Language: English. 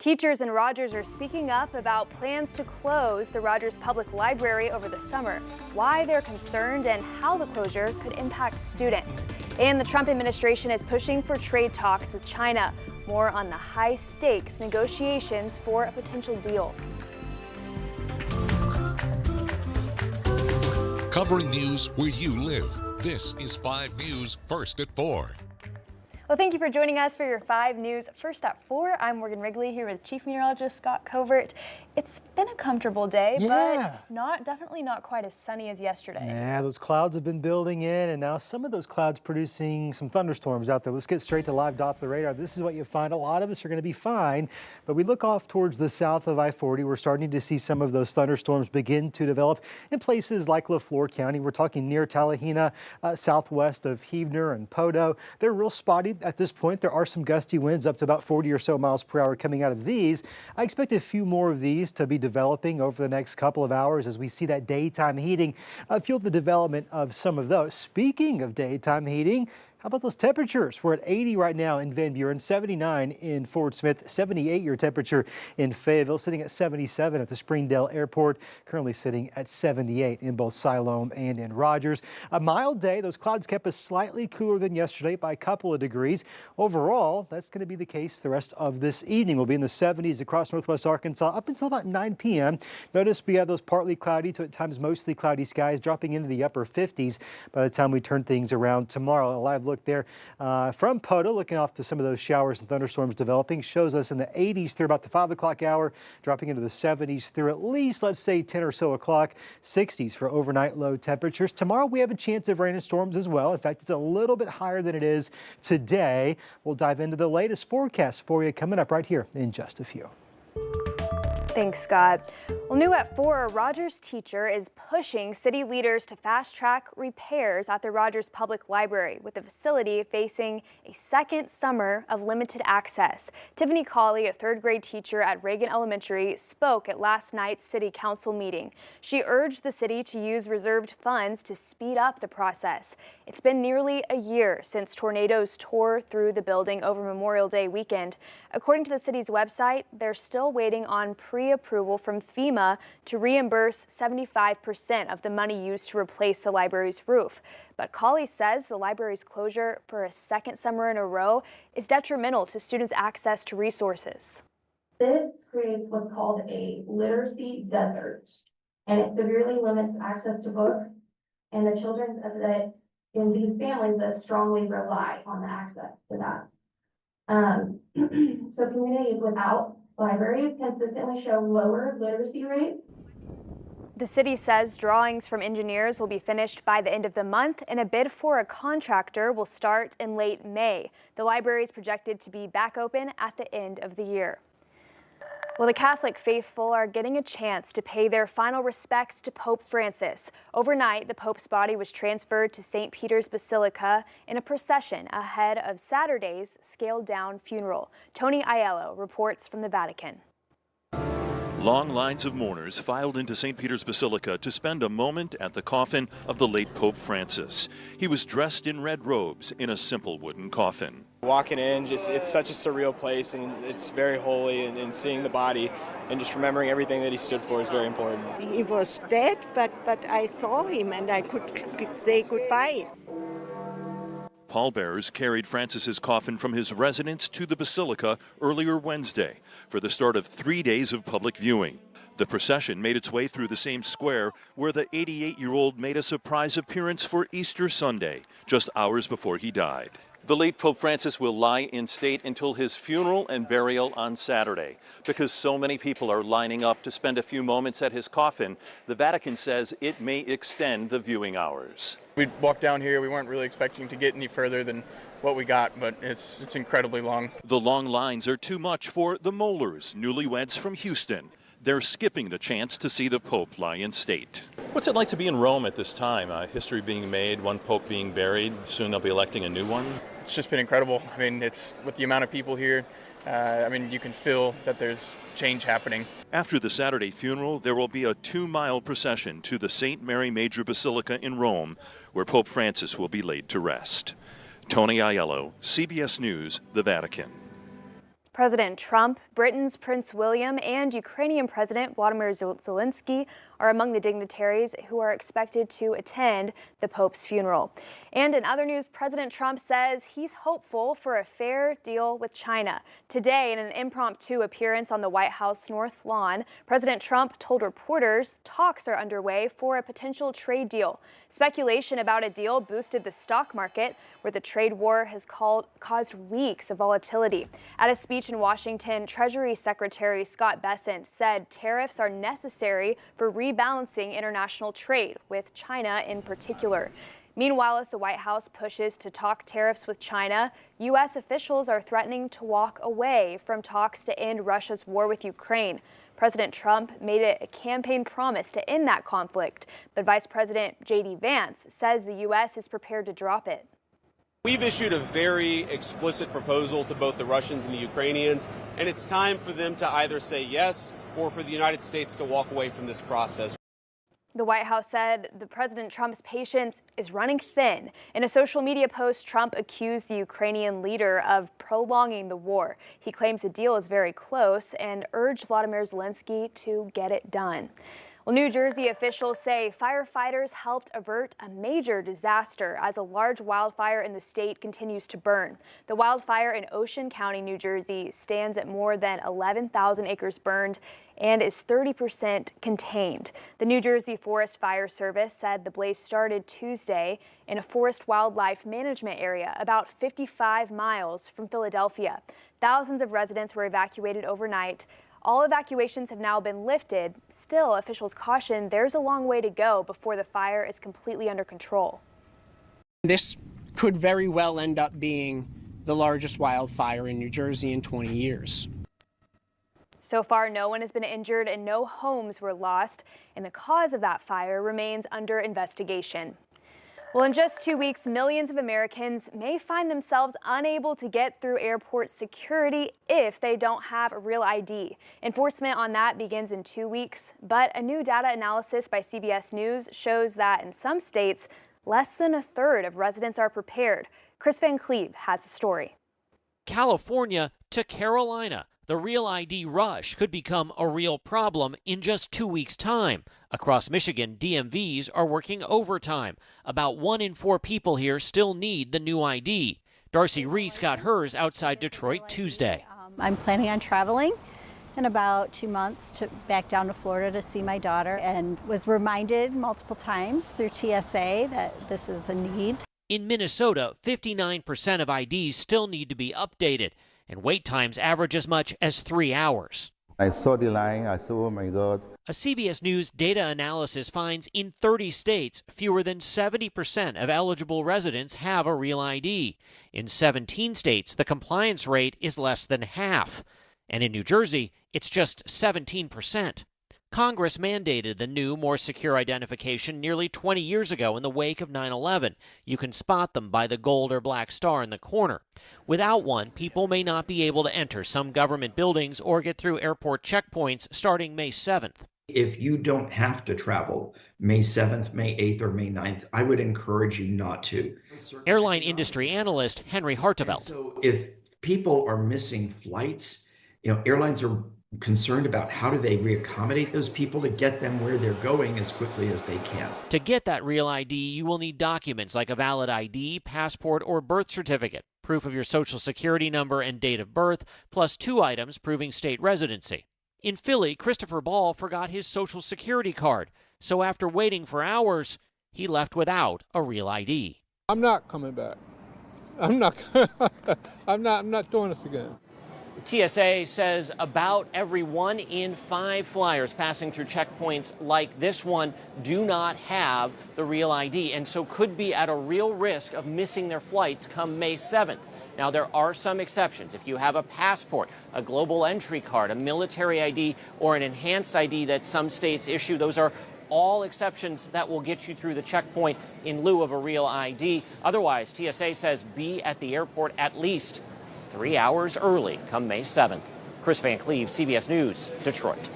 Teachers in Rogers are speaking up about plans to close the Rogers Public Library over the summer, why they're concerned, and how the closure could impact students. And the Trump administration is pushing for trade talks with China. More on the high-stakes negotiations for a potential deal. Covering news where you live. This is 5 News First at 4. Well, thank you for joining us for your 5 News First at 4. I'm Morgan Wrigley here with Chief Meteorologist Scott Covert. It's been a comfortable day, but definitely not quite as sunny as yesterday. Yeah, those clouds have been building in, and now some of those clouds producing some thunderstorms out there. Let's get straight to live Doppler radar. This is what you find. A lot of us are going to be fine, but we look off towards the south of I-40. We're starting to see some of those thunderstorms begin to develop in places like LaFleur County. We're talking near Tallahena, southwest of Heavener and Podo. They're real spotty at this point. There are some gusty winds up to about 40 or so miles per hour coming out of these. I expect a few more of these to be developing over the next couple of hours as we see that daytime heating fuel the development of some of those. Speaking of daytime heating, how about those temperatures? We're at 80 right now in Van Buren, 79 in Fort Smith, 78 your temperature in Fayetteville, sitting at 77 at the Springdale Airport, currently sitting at 78 in both Siloam and in Rogers. A mild day. Those clouds kept us slightly cooler than yesterday by a couple of degrees. Overall, that's going to be the case the rest of this evening. We'll be in the 70s across northwest Arkansas up until about 9 p.m. Notice we have those partly cloudy to at times mostly cloudy skies dropping into the upper 50s by the time we turn things around tomorrow. A live look there from Podo, looking off to some of those showers and thunderstorms developing, shows us in the 80s through about the 5 o'clock hour, dropping into the 70s through at least, let's say, 10 or so o'clock, 60s for overnight low temperatures. Tomorrow we have a chance of rain and storms as well. In fact, it's a little bit higher than it is today. We'll dive into the latest forecast for you coming up right here in just a few. Thanks, Scott. Well, new at 4, a Rogers teacher is pushing city leaders to fast-track repairs at the Rogers Public Library, with the facility facing a second summer of limited access. Tiffany Cawley, a 3rd-grade teacher at Reagan Elementary, spoke at last night's city council meeting. She urged the city to use reserved funds to speed up the process. It's been nearly a year since tornadoes tore through the building over Memorial Day weekend. According to the city's website, they're still waiting on pre-approval from FEMA to reimburse 75% of the money used to replace the library's roof. But Cawley says the library's closure for a second summer in a row is detrimental to students' access to resources. This creates what's called a literacy desert, and it severely limits access to books and the children in these families that strongly rely on the access to that. So communities without libraries consistently show lower literacy rates. The city says drawings from engineers will be finished by the end of the month, and a bid for a contractor will start in late May. The library is projected to be back open at the end of the year. Well, the Catholic faithful are getting a chance to pay their final respects to Pope Francis. Overnight, the Pope's body was transferred to St. Peter's Basilica in a procession ahead of Saturday's scaled-down funeral. Tony Aiello reports from the Vatican. Long lines of mourners filed into St. Peter's Basilica to spend a moment at the coffin of the late Pope Francis. He was dressed in red robes in a simple wooden coffin. Walking in, it's such a surreal place, and it's very holy, and seeing the body and just remembering everything that he stood for is very important. He was dead, but I saw him and I could say goodbye. Pallbearers carried Francis's coffin from his residence to the Basilica earlier Wednesday for the start of 3 days of public viewing. The procession made its way through the same square where the 88-year-old made a surprise appearance for Easter Sunday, just hours before he died. The late Pope Francis will lie in state until his funeral and burial on Saturday. Because so many people are lining up to spend a few moments at his coffin, the Vatican says it may extend the viewing hours. We walked down here, we weren't really expecting to get any further than what we got, but it's incredibly long. The long lines are too much for the Mollers, newlyweds from Houston. They're skipping the chance to see the Pope lie in state. What's it like to be in Rome at this time? History being made, one Pope being buried, soon they'll be electing a new one? It's just been incredible. I mean, it's with the amount of people here, you can feel that there's change happening. After the Saturday funeral, there will be a 2-mile procession to the St. Mary Major Basilica in Rome, where Pope Francis will be laid to rest. Tony Aiello, CBS News, the Vatican. President Trump Britain's Prince William and Ukrainian President Volodymyr Zelensky are among the dignitaries who are expected to attend the Pope's funeral. And in other news, President Trump says he's hopeful for a fair deal with China. Today, in an impromptu appearance on the White House North Lawn, President Trump told reporters talks are underway for a potential trade deal. Speculation about a deal boosted the stock market, where the trade war has caused weeks of volatility. At a speech in Washington, Treasury Secretary Scott Bessent said tariffs are necessary for rebalancing international trade, with China in particular. Meanwhile, as the White House pushes to talk tariffs with China, U.S. officials are threatening to walk away from talks to end Russia's war with Ukraine. President Trump made it a campaign promise to end that conflict, but Vice President J.D. Vance says the U.S. is prepared to drop it. We've issued a very explicit proposal to both the Russians and the Ukrainians, and it's time for them to either say yes or for the United States to walk away from this process. The White House said the President Trump's patience is running thin. In a social media post, Trump accused the Ukrainian leader of prolonging the war. He claims the deal is very close and urged Volodymyr Zelensky to get it done. Well, New Jersey officials say firefighters helped avert a major disaster as a large wildfire in the state continues to burn. The wildfire in Ocean County, New Jersey, stands at more than 11,000 acres burned and is 30% contained. The New Jersey Forest Fire Service said the blaze started Tuesday in a forest wildlife management area about 55 miles from Philadelphia. Thousands of residents were evacuated overnight. All evacuations have now been lifted. Still, officials caution there's a long way to go before the fire is completely under control. This could very well end up being the largest wildfire in New Jersey in 20 years. So far, no one has been injured and no homes were lost, and the cause of that fire remains under investigation. Well, in just 2 weeks, millions of Americans may find themselves unable to get through airport security if they don't have a real ID. Enforcement on that begins in 2 weeks, but a new data analysis by CBS News shows that in some states, less than a third of residents are prepared. Chris Van Cleve has the story. California to Carolina. The Real ID rush could become a real problem in just 2 weeks' time. Across Michigan, DMVs are working overtime. About 1 in 4 people here still need the new ID. Darcy Reese got hers outside Detroit Tuesday. I'm planning on traveling in about 2 months back down to Florida to see my daughter, and was reminded multiple times through TSA that this is a need. In Minnesota, 59% of IDs still need to be updated, and wait times average as much as 3 hours. I saw the line, I saw, oh my God. A CBS News data analysis finds in 30 states, fewer than 70% of eligible residents have a real ID. In 17 states, the compliance rate is less than half. And in New Jersey, it's just 17%. Congress mandated the new, more secure identification nearly 20 years ago in the wake of 9/11. You can spot them by the gold or black star in the corner. Without one, people may not be able to enter some government buildings or get through airport checkpoints starting May 7th. If you don't have to travel May 7th, May 8th, or May 9th, I would encourage you not to. Airline industry analyst Henry Hartevelt. So if people are missing flights, airlines are concerned about how do they reaccommodate those people to get them where they're going as quickly as they can. To get that real ID, you will need documents like a valid ID, passport, or birth certificate, proof of your social security number and date of birth, plus 2 items proving state residency. In Philly, Christopher Ball forgot his social security card, so after waiting for hours, he left without a real ID. I'm not coming back. I'm not doing this again. TSA says about every 1 in 5 flyers passing through checkpoints like this one do not have the real ID, and so could be at a real risk of missing their flights come May 7th. Now, there are some exceptions. If you have a passport, a global entry card, a military ID, or an enhanced ID that some states issue, those are all exceptions that will get you through the checkpoint in lieu of a real ID. Otherwise, TSA says be at the airport at least 3 hours early come May 7th. Chris Van Cleve, CBS News, Detroit.